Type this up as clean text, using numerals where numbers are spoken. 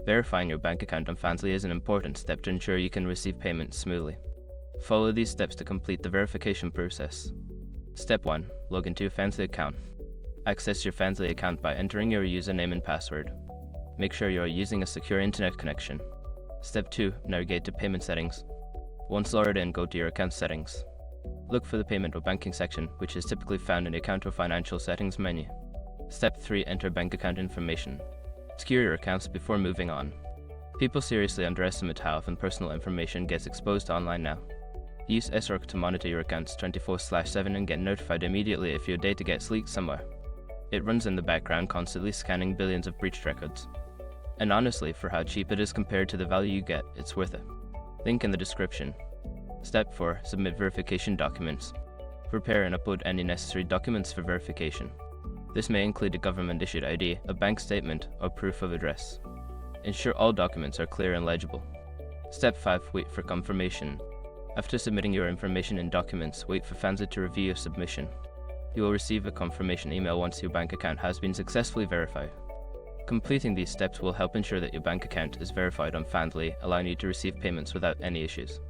Verifying your bank account on Fansly is an important step to ensure you can receive payments smoothly. Follow these steps to complete the verification process. Step 1. Log into your Fansly account. Access your Fansly account by entering your username and password. Make sure you are using a secure internet connection. Step 2. Navigate to Payment Settings. Once logged in, go to your account settings. Look for the Payment or Banking section, which is typically found in the Account or Financial Settings menu. Step 3. Enter bank account information. Secure your accounts before moving on. People seriously underestimate how often personal information gets exposed online now. Use SROC to monitor your accounts 24/7 and get notified immediately if your data gets leaked somewhere. It runs in the background, constantly scanning billions of breached records. And honestly, for how cheap it is compared to the value you get, it's worth it. Link in the description. Step 4. Submit verification documents. Prepare and upload any necessary documents for verification. This may include a government-issued ID, a bank statement, or proof of address. Ensure all documents are clear and legible. Step 5. Wait for confirmation. After submitting your information and documents, wait for Fansly to review your submission. You will receive a confirmation email once your bank account has been successfully verified. Completing these steps will help ensure that your bank account is verified on Fansly, allowing you to receive payments without any issues.